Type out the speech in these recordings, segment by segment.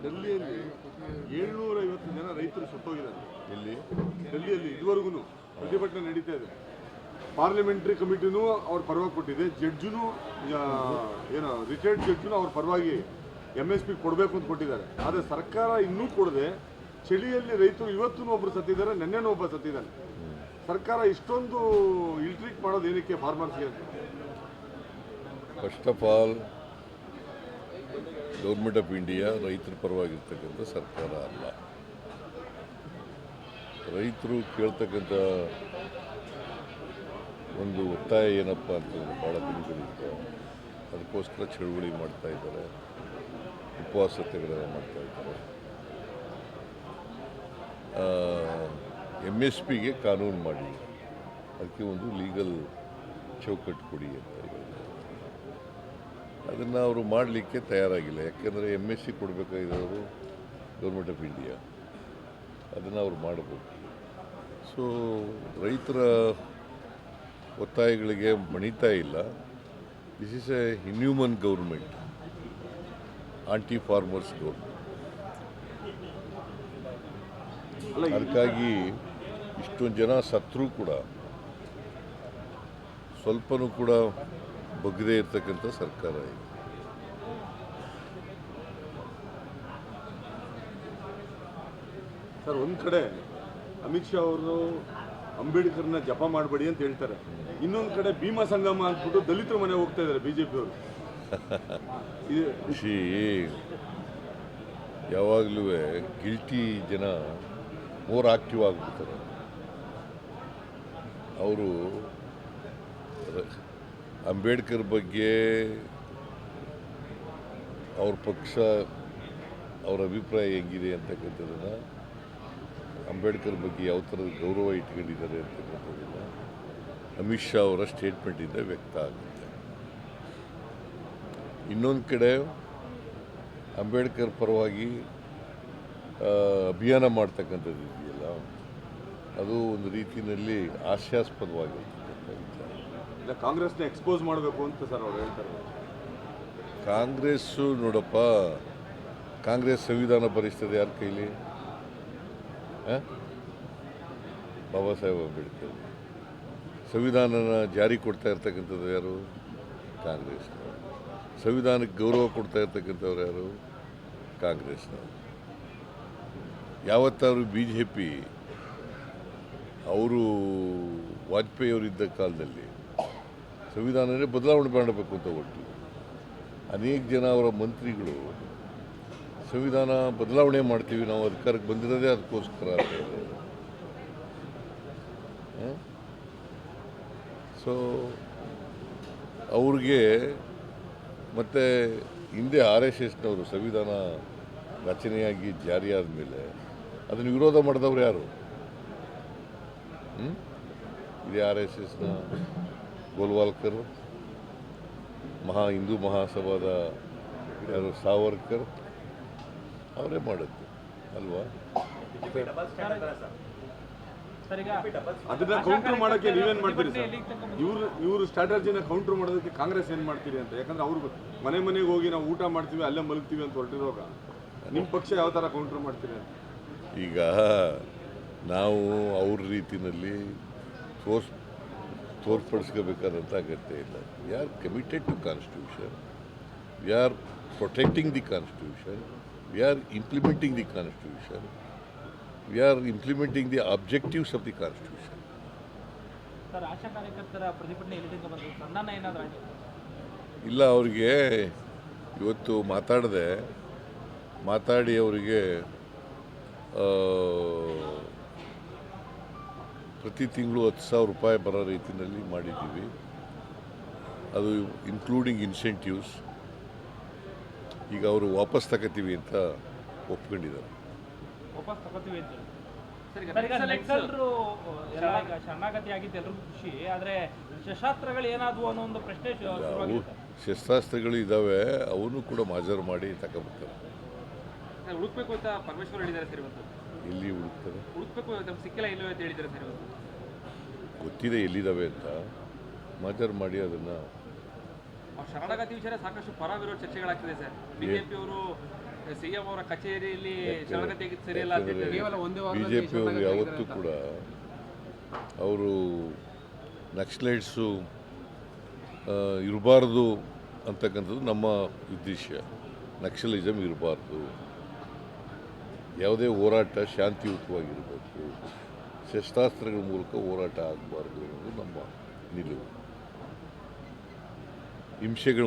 ಡೆಲ್ಲಿಯಲ್ಲಿ 750 ಜನ ರೈತರು ಸತ್ತೋಗಿದ್ದಾರೆ. ಇಲ್ಲಿ ಡೆಲ್ಲಿಯಲ್ಲಿ ಇದುವರೆಗೂ ಪ್ರತಿಭಟನೆ ನಡೀತಾ ಇದೆ. ಪಾರ್ಲಿಮೆಂಟ್ರಿ ಕಮಿಟಿನೂ ಅವ್ರ ಪರವಾಗಿ ಕೊಟ್ಟಿದೆ, ಜಡ್ಜುನು ಏನೋ ರಿಟೈರ್ಡ್ ಜಡ್ಜುನು ಅವ್ರ ಪರವಾಗಿ MSP ಕೊಡಬೇಕು ಅಂತ ಕೊಟ್ಟಿದ್ದಾರೆ. ಆದರೆ ಸರ್ಕಾರ ಇನ್ನೂ ಕೊಡದೆ ಚಳಿಯಲ್ಲಿ ರೈತರು ಇವತ್ತೂ ಒಬ್ಬರು ಸತ್ತಿದ್ದಾರೆ, ನೆನ್ನೆನೂ ಒಬ್ಬ ಸತ್ತಿದ್ದಾನೆ. ಸರ್ಕಾರ ಇಷ್ಟೊಂದು ಇಲ್ಟ್ರೀಟ್ ಮಾಡೋದು ಏನಕ್ಕೆ ಫಾರ್ಮರ್ಸ್ಗೆ ಅಂತ? First of all government of India ರೈತರ ಪರವಾಗಿರ್ತಕ್ಕಂಥ ಸರ್ಕಾರ ಅಲ್ಲ. ರೈತರು ಕೇಳ್ತಕ್ಕಂಥ ಒಂದು ಒತ್ತಾಯ ಏನಪ್ಪ ಅಂತಂದರೆ ಭಾಳ ದಿನಗಳಿಂದ ಅದಕ್ಕೋಸ್ಕರ ಚಳುವಳಿ ಮಾಡ್ತಾ ಇದ್ದಾರೆ, ಉಪವಾಸ ಸತ್ಯಾಗ್ರಹ ಮಾಡ್ತಾ ಇದ್ದಾರೆ. MSPಗೆ ಕಾನೂನು ಮಾಡಿ ಅದಕ್ಕೆ ಒಂದು ಲೀಗಲ್ ಚೌಕಟ್ಟು ಕೊಡಿ ಅಂತ ಹೇಳಿದ್ದಾರೆ. ಅದನ್ನು ಅವರು ಮಾಡಲಿಕ್ಕೆ ತಯಾರಾಗಿಲ್ಲ. ಯಾಕೆಂದರೆ MSC ಕೊಡಬೇಕಾಗಿರೋರು ಗೌರ್ಮೆಂಟ್ ಆಫ್ ಇಂಡಿಯಾ, ಅದನ್ನು ಅವ್ರು ಮಾಡಬೇಕು. ಸೊ ರೈತರ ಒತ್ತಾಯಗಳಿಗೆ ಮಣಿತಾ ಇಲ್ಲ. This is a inhuman government, anti farmers government. ಅದಕ್ಕಾಗಿ ಇಷ್ಟೊಂದು ಜನ ಸತ್ರೂ ಕೂಡ ಸ್ವಲ್ಪನೂ ಕೂಡ ಬಗ್ಗದೇ ಇರ್ತಕ್ಕಂಥ ಸರ್ಕಾರ ಇದೆ. ಸರ್, ಒಂದು ಕಡೆ ಅಮಿತ್ ಶಾ ಅವರು ಅಂಬೇಡ್ಕರ್ನ ಜಪ ಮಾಡಬೇಡಿ ಅಂತ ಹೇಳ್ತಾರೆ, ಇನ್ನೊಂದು ಕಡೆ ಭೀಮಾ ಸಂಗಮ ಅಂದ್ಬಿಟ್ಟು ದಲಿತರ ಮನೆ ಹೋಗ್ತಾ ಇದ್ದಾರೆ BJP ಅವರು. ಯಾವಾಗಲೂ ಗಿಲ್ಟಿ ಜನ ಮೋರ್ ಆಕ್ಟಿವ್ ಆಗಿಬಿಡ್ತಾರೆ. ಅವರು ಅಂಬೇಡ್ಕರ್ ಬಗ್ಗೆ ಅವ್ರ ಪಕ್ಷ ಅವ್ರ ಅಭಿಪ್ರಾಯ ಹೆಂಗಿದೆ ಅಂತಕ್ಕಂಥದ್ದನ್ನು, ಅಂಬೇಡ್ಕರ್ ಬಗ್ಗೆ ಯಾವ ಥರದ ಗೌರವ ಇಟ್ಕೊಂಡಿದ್ದಾರೆ ಅಂತಕ್ಕಂಥದ್ದನ್ನು ಅಮಿತ್ ಶಾ ಅವರ ಸ್ಟೇಟ್ಮೆಂಟಿಂದ ವ್ಯಕ್ತ ಆಗುತ್ತೆ. ಇನ್ನೊಂದು ಕಡೆ ಅಂಬೇಡ್ಕರ್ ಪರವಾಗಿ ಅಭಿಯಾನ ಮಾಡ್ತಕ್ಕಂಥದ್ದು ಇದೆಯಲ್ಲ, ಅದು ಒಂದು ರೀತಿಯಲ್ಲಿ ಹಾಸ್ಯಾಸ್ಪದವಾಗಿರ್ತಕ್ಕಂಥ ವಿಚಾರ. ಕಾಂಗ್ರೆಸ್ನ ಎಕ್ಸ್ಪೋಸ್ ಮಾಡಬೇಕು ಅಂತ ಸರ್ ಅವ್ರು ಹೇಳ್ತಾರೆ. ಕಾಂಗ್ರೆಸ್ಸು ನೋಡಪ್ಪ, ಕಾಂಗ್ರೆಸ್ ಸಂವಿಧಾನ ಬರೆಸ್ತದೆ ಯಾರ ಕೈಲಿ? ಬಾಬಾ ಸಾಹೇಬ್ ಅಂಬೇಡ್ಕರ್. ಸಂವಿಧಾನನ ಜಾರಿ ಕೊಡ್ತಾ ಇರ್ತಕ್ಕಂಥದ್ದು ಯಾರು? ಕಾಂಗ್ರೆಸ್ನವರು. ಸಂವಿಧಾನಕ್ಕೆ ಗೌರವ ಕೊಡ್ತಾ ಇರ್ತಕ್ಕಂಥವ್ರು ಯಾರು? ಕಾಂಗ್ರೆಸ್ನವರು. ಯಾವತ್ತಾದ್ರು BJP ಅವರು ವಾಜಪೇಯಿ ಅವರಿದ್ದ ಕಾಲದಲ್ಲಿ ಸಂವಿಧಾನನೇ ಬದಲಾವಣೆ ಮಾಡಬೇಕು ಅಂತ ಹೊರಟು ಅನೇಕ ಜನ ಅವರ ಮಂತ್ರಿಗಳು ಸಂವಿಧಾನ ಬದಲಾವಣೆ ಮಾಡ್ತೀವಿ, ನಾವು ಅಧಿಕಾರಕ್ಕೆ ಬಂದಿರೋದೇ ಅದಕ್ಕೋಸ್ಕರ ಅಂತ ಹೇಳಿದ್ರು. ಸೊ ಅವ್ರಿಗೆ ಮತ್ತು ಹಿಂದೆ RSSನವರು ಸಂವಿಧಾನ ರಚನೆಯಾಗಿ ಜಾರಿಯಾದ ಮೇಲೆ ಅದನ್ನು ವಿರೋಧ ಮಾಡಿದವರು ಯಾರು? ಇದೇ RSSನ ಗೋಲ್ವಾಲ್ಕರ್, ಹಿಂದೂ ಮಹಾಸಭಾದ ಯಾರು ಸಾವರ್ಕರ್, ಅವರೇ ಮಾಡಿದ್ದು ಅಲ್ವಾ? ಅದನ್ನ ಕೌಂಟರ್ ಮಾಡೋಕ್ಕೆ ನೀವೇನು ಮಾಡ್ತೀರಿ ಸರ್? ಇವರು ಸ್ಟ್ರಾಟಜಿನ ಕೌಂಟರ್ ಮಾಡೋದಕ್ಕೆ ಕಾಂಗ್ರೆಸ್ ಏನು ಮಾಡ್ತೀರಿ ಅಂತ? ಯಾಕಂದ್ರೆ ಅವ್ರು ಮನೆಗೆ ಹೋಗಿ ನಾವು ಊಟ ಮಾಡ್ತೀವಿ, ಅಲ್ಲೇ ಮಲಗ್ತೀವಿ ಅಂತ ಹೊರಟಿರುವಾಗ ನಿಮ್ಮ ಪಕ್ಷ ಯಾವ ಥರ ಕೌಂಟರ್ ಮಾಡ್ತೀರಿ ಅಂತ? ಈಗ ನಾವು ಅವ್ರ ರೀತಿಯಲ್ಲಿ ತೋರ್ಪಡಿಸ್ಕೋಬೇಕಾದಂಥ ಅಗತ್ಯ ಇಲ್ಲ. We are committed to constitution, we are protecting the constitution, we are implementing the constitution, we are implementing the objectives of the constitution. Sir, Asha ಕಾರ್ಯಕರ್ತರ ಪ್ರತಿಭಟನೆ ಇಲ್ಲ, ಅವರಿಗೆ ಇವತ್ತು ಮಾತಾಡಿ ಅವರಿಗೆ ಪ್ರತಿ ತಿಂಗಳು 10,000 ರೂಪಾಯಿ ಬರೋ ರೀತಿಯಲ್ಲಿ ಮಾಡಿದ್ದೀವಿ. ಅದು ಇನ್ಕ್ಲೂಡಿಂಗ್ ಇನ್ಸೆಂಟಿವ್ಸ್. ಈಗ ಅವರು ವಾಪಸ್ ತಗೋತೀವಿ ಅಂತ ಒಪ್ಕೊಂಡಿದ್ದಾರೆ. ಶರಣಾಗತಿ ಆಗಿದ್ದು ಎಲ್ರಿಗೂ ಖುಷಿ, ಆದರೆ ಶಸ್ತ್ರಾಸ್ತ್ರಗಳು ಏನಾದವು ಅನ್ನೋ ಒಂದು ಪ್ರಶ್ನೆ. ಶಸ್ತ್ರಾಸ್ತ್ರಗಳು ಇದ್ದಾವೆ, ಅವನು ಕೂಡ ಮಾಜರ್ ಮಾಡಿ ತಗೋಬೇಕಾರೆ. ಹುಡುಕ್ಬೇಕು ಅಂತ ಪರಮೇಶ್ವರ್ ಹೇಳಿದ್ದಾರೆ ಸರ್ ಇವತ್ತು. ಎಲ್ಲಿ ಹುಡುಕ್ತಾರೆ? ಹುಡುಕ್ಬೇಕು, ನಮ್ಗೆ ಸಿಕ್ಕಿಲ್ಲ ಇಲ್ಲವೇ ಅಂತ ಹೇಳಿದ್ದಾರೆ ಸರ್ ಇವತ್ತು. ಗೊತ್ತಿದೆ ಎಲ್ಲಿದ್ದಾವೆ ಅಂತ, ಮಾಜರ್ ಮಾಡಿ ಅದನ್ನು. ಶರಣಾಗತಿ ವಿಚಾರ ಸಾಕಷ್ಟು ಪರ ವಿರೋಧ ಚರ್ಚೆಗಳಾಗ್ತಿದೆ ಸರ್. BJP ಅವರು ಸಿಎಂ ಅವರ ಕಚೇರಿಯಲ್ಲಿ ಶರಣಗತಿ ಸರಿಯಲ್ಲ ಅಂತ ಬಿಜೆಪಿಯವರು ಯಾವತ್ತೂ ಕೂಡ ಅವರು ನಕ್ಸಲೈಟ್ಸು ಇರಬಾರ್ದು ಅಂತಕ್ಕಂಥದ್ದು ನಮ್ಮ ಉದ್ದೇಶ. ನಕ್ಸಲಿಸಮ್ ಇರಬಾರ್ದು, ಯಾವುದೇ ಹೋರಾಟ ಶಾಂತಿಯುತವಾಗಿರಬೇಕು, ಶಸ್ತ್ರಾಸ್ತ್ರಗಳ ಮೂಲಕ ಹೋರಾಟ ಆಗಬಾರ್ದು ಅನ್ನೋದು ನಮ್ಮ ನಿಲುವು. ಹಿಂಸೆಗಳ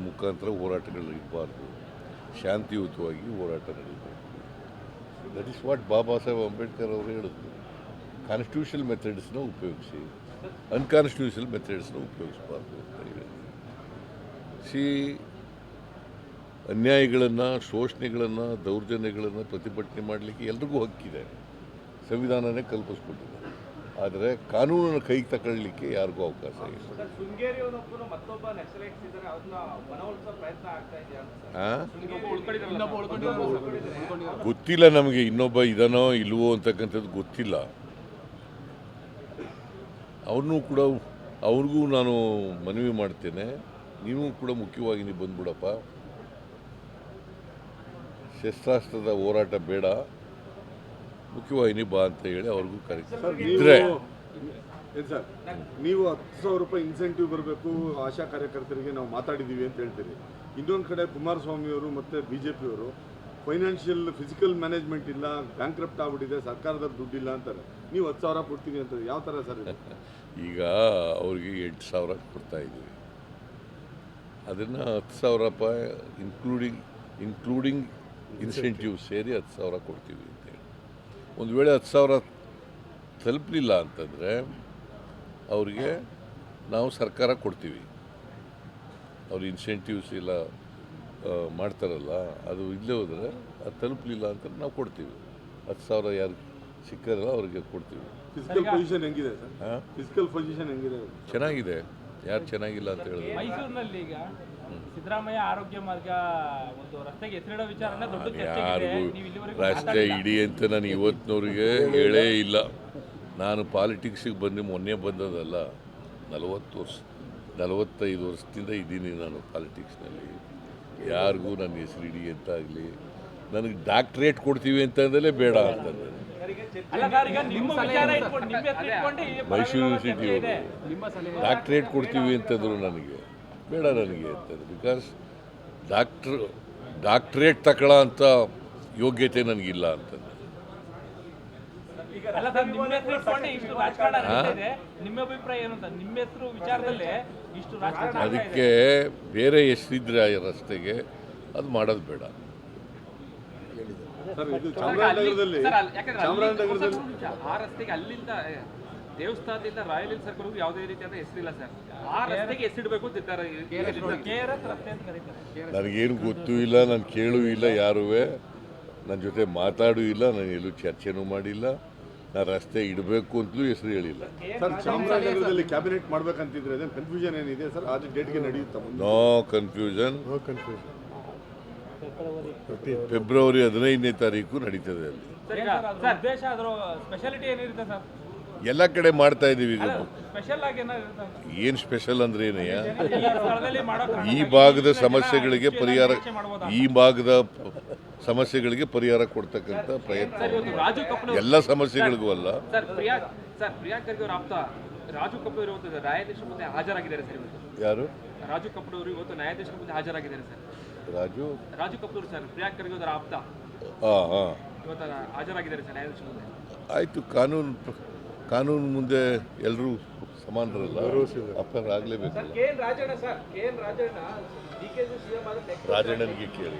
ಮುಖಾಂತರ ಹೋರಾಟಗಳು ಇರಬಾರ್ದು, ಶಾಂತಿಯುತವಾಗಿ ಹೋರಾಟ ನಡೀಬೇಕು. That is what Baba Saheb Ambedkar ಅವರು ಹೇಳಿದ್ರು. ಕಾನ್ಸ್ಟಿಟ್ಯೂಷನಲ್ ಮೆಥಡ್ಸ್ನ ಉಪಯೋಗಿಸಿ, ಅನ್ಕಾನ್ಸ್ಟಿಟ್ಯೂಷನಲ್ ಮೆಥಡ್ಸ್ನ ಉಪಯೋಗಿಸಬಾರ್ದು ಅಂತ ಹೇಳಿ. ಅನ್ಯಾಯಗಳನ್ನು, ಶೋಷಣೆಗಳನ್ನು, ದೌರ್ಜನ್ಯಗಳನ್ನು ಪ್ರತಿಭಟನೆ ಮಾಡಲಿಕ್ಕೆ ಎಲ್ರಿಗೂ ಹಕ್ಕಿದೆ, ಸಂವಿಧಾನನೇ ಕಲ್ಪಿಸ್ಕೊಟ್ಟಿದೆ. ಆದರೆ ಕಾನೂನನ್ನು ಕೈಗೆ ತಗೊಳ್ಳಿಕ್ಕೆ ಯಾರಿಗೂ ಅವಕಾಶ ಇಲ್ಲ. ಗೊತ್ತಿಲ್ಲ ನಮಗೆ, ಇನ್ನೊಬ್ಬ ಇದನೋ ಇಲ್ವೋ ಅಂತಕ್ಕಂಥದ್ದು ಗೊತ್ತಿಲ್ಲ. ಅವ್ರಿಗೂ ನಾನು ಮನವಿ ಮಾಡ್ತೇನೆ, ನೀವು ಕೂಡ ಮುಖ್ಯವಾಗಿ ನೀವು ಬಂದ್ಬಿಡಪ್ಪ, ಶಸ್ತ್ರಾಸ್ತ್ರದ ಹೋರಾಟ ಬೇಡ, ಮುಖ್ಯವಾಹಿನಿ ಬಾ ಅಂತ ಹೇಳಿ ಅವ್ರಿಗೂ ಕರೀತಾರೆ. ಸರ್, ನೀವು 10,000 ರೂಪಾಯಿ ಇನ್ಸೆಂಟಿವ್ ಬರಬೇಕು ಆಶಾ ಕಾರ್ಯಕರ್ತರಿಗೆ ನಾವು ಮಾತಾಡಿದ್ದೀವಿ ಅಂತ ಹೇಳ್ತೀರಿ. ಇನ್ನೊಂದು ಕಡೆ ಕುಮಾರಸ್ವಾಮಿ ಅವರು ಮತ್ತು BJP-ಯವರು ಫಿಸಿಕಲ್ ಮ್ಯಾನೇಜ್ಮೆಂಟ್ ಇಲ್ಲ, ಬ್ಯಾಂಕ್ರಪ್ಟ್ ಆಗ್ಬಿಟ್ಟಿದೆ, ಸರ್ಕಾರದ ದುಡ್ಡಿಲ್ಲ ಅಂತಾರೆ. ನೀವು 10,000 ಕೊಡ್ತೀವಿ ಅಂತಾರೆ. ಯಾವ ಥರ ಸರ್ ಇದು? ಈಗ ಅವ್ರಿಗೆ 8,000 ಕೊಡ್ತಾ ಇದ್ದೀವಿ. ಅದನ್ನು 10,000 ರೂಪಾಯಿ ಇನ್ಕ್ಲೂಡಿಂಗ್ ಇನ್ಸೆಂಟಿವ್ ಸೇರಿ 10,000 ಕೊಡ್ತೀವಿ ಅಂತೇಳಿ. ಒಂದು ವೇಳೆ 10,000 ತಲುಪಲಿಲ್ಲ ಅಂತಂದರೆ ಅವರಿಗೆ ನಾವು ಸರ್ಕಾರ ಕೊಡ್ತೀವಿ. ಅವ್ರು ಇನ್ಸೆಂಟಿವ್ಸ್ ಎಲ್ಲ ಮಾಡ್ತಾರಲ್ಲ, ಅದು ಇಲ್ಲೇ ಹೋದರೆ ಅದು ತಲುಪಲಿಲ್ಲ ಅಂತ ನಾವು ಕೊಡ್ತೀವಿ. 10,000 ಯಾರು ಸಿಕ್ಕರಲ್ಲ ಅವ್ರಿಗೆ ಕೊಡ್ತೀವಿ. ಫಿಸಿಕಲ್ ಪೊಸಿಷನ್ ಹೆಂಗಿದೆ ಸರ್? ಫಿಸಿಕಲ್ ಪೊಸಿಷನ್ ಹೆಂಗಿದೆ? ಚೆನ್ನಾಗಿದೆ. ಯಾರು ಚೆನ್ನಾಗಿಲ್ಲ ಅಂತ ಹೇಳಿದ್ರು? ಮೈಸೂರಿನಲ್ಲಿ ಈಗ ಸಿದ್ದರಾಮಯ್ಯ ಆರೋಗ್ಯ ಮಾರ್ಗ ಒಂದು ರಸ್ತೆಗೆ ಹೆಸರಿಡೋ ವಿಚಾರನ ದೊಡ್ಡ ಯಾರಿಗೂ ರಸ್ತೆ ಇಡಿ ಅಂತ ನಾನು ಇವತ್ತಿನವ್ರಿಗೆ ಹೇಳೇ ಇಲ್ಲ. ನಾನು ಪಾಲಿಟಿಕ್ಸಿಗೆ ಮೊನ್ನೆ ಬಂದದಲ್ಲ, 45 ವರ್ಷದಿಂದ ಇದ್ದೀನಿ ನಾನು ಪಾಲಿಟಿಕ್ಸ್ನಲ್ಲಿ. ಯಾರಿಗೂ ನನ್ನ ಹೆಸರು ಇಡಿ ಅಂತ ಆಗಲಿ, ನನಗೆ ಡಾಕ್ಟ್ರೇಟ್ ಕೊಡ್ತೀವಿ ಅಂತಂದಲೇ ಬೇಡ ಅಂತಂದರೆ ಮೈಸೂರು ಯೂನಿವರ್ಸಿಟಿಯವರು ಡಾಕ್ಟ್ರೇಟ್ ಕೊಡ್ತೀವಿ ಅಂತಂದರು, ನನಗೆ ಬೇಡ ನನಗೆ ಅಂತಂದ್ರೆ. ಬಿಕಾಸ್ ಡಾಕ್ಟ್ರೇಟ್ ತಗೊಳ್ಳೋ ಅಂಥ ಯೋಗ್ಯತೆ ನನಗಿಲ್ಲ ಅಂತಂದ್ರೆ. ಅದಕ್ಕೆ ಬೇರೆ ಹೆಸರಿದ್ರೆ ಆ ರಸ್ತೆಗೆ ಅದು ಮಾಡೋದು ಬೇಡ. ಆ ರಸ್ತೆಗೆ ಅಲ್ಲಿಂದ ದೇವಸ್ಥಾನದಿಂದ ರಾಯಲ್ ಹಿಲ್ಸ್ ಸರ್ಕಲ್ಗೂ ಯಾವುದೇ ರೀತಿಯಾದ ಹೆಸರಿಲ್ಲ ಸರ್. ಆ ರಸ್ತೆಗೆ ಹೆಸರಿಡಬೇಕು ಅಂತ ನನಗೇನು ಗೊತ್ತೂ ಇಲ್ಲ, ನಾನು ಕೇಳೂ ಇಲ್ಲ, ಯಾರೂ ನನ್ನ ಜೊತೆ ಮಾತಾಡೂ ಇಲ್ಲ, ನಾನು ಎಲ್ಲೂ ಚರ್ಚೆನೂ ಮಾಡಿಲ್ಲ. ನಾನು ರಸ್ತೆ ಇಡಬೇಕು ಅಂತಲೂ ಹೆಸರು ಹೇಳಿಲ್ಲ. ಸರ್, ಚಾಮರಾಜನಗರದಲ್ಲಿ ಕ್ಯಾಬಿನೆಟ್ ಮಾಡ್ಬೇಕಂತಿದ್ರೆ ಕನ್ಫ್ಯೂಷನ್ ಏನಿದೆ ಸರ್? ಆ ಡೇಟ್ಗೆ ನಡೆಯುತ್ತಾ? No confusion. ಫೆಬ್ರವರಿ 15ನೇ ತಾರೀಕು ನಡೀತದೆ ಅಲ್ಲಿ. ಎಲ್ಲ ಕಡೆ ಮಾಡ್ತಾ ಇದ್ದೀವಿ. ಈಗ ಏನು ಸ್ಪೆಷಲ್ ಅಂದ್ರೆ ಏನಯ್ಯ? ಈ ಭಾಗದ ಸಮಸ್ಯೆಗಳಿಗೆ ಪರಿಹಾರ ಕೊಡ್ತಕ್ಕಂಥ ಪ್ರಯತ್ನ. ಎಲ್ಲ ಸಮಸ್ಯೆಗಳಿಗೂ ಅಲ್ಲ. ಪ್ರಿಯಾಂಕ್ ಖರ್ಗೆ ಅವರ ಆಪ್ತ ರಾಜು ಕಪೂರ್ ಇವತ್ತು ನ್ಯಾಯಾಧೀಶ ಮುಂದೆ ಹಾಜರಾಗಿದ್ದಾರೆ ಸರ್. ಯಾರು? ರಾಜು ಕಪೂರ್ ಅವರು ಇವತ್ತು ನ್ಯಾಯಾಧೀಶ ಮುಂದೆ ಹಾಜರಾಗಿದ್ದಾರೆ ಸರ್. ರಾಜು ಕಪೂರ್ ಸರ್, ಪ್ರಿಯಾಂಕ್ ಖರ್ಗೆ ಅವರ ಆಪ್ತ ಇವತ್ತು ಹಾಜರಾಗಿದ್ದಾರೆ ಸರ್ ನ್ಯಾಯಾಧೀಶ ಮುಂದೆ. ಆಯಿತು, ಕಾನೂನು ಮುಂದೆ ಎಲ್ಲರೂ ಸಮಾನರಲ್ಲ, ಅಪ್ಪರಾಗಲೇಬೇಕು. ರಾಜಣ್ಣನಿಗೆ ಕೇಳಿ.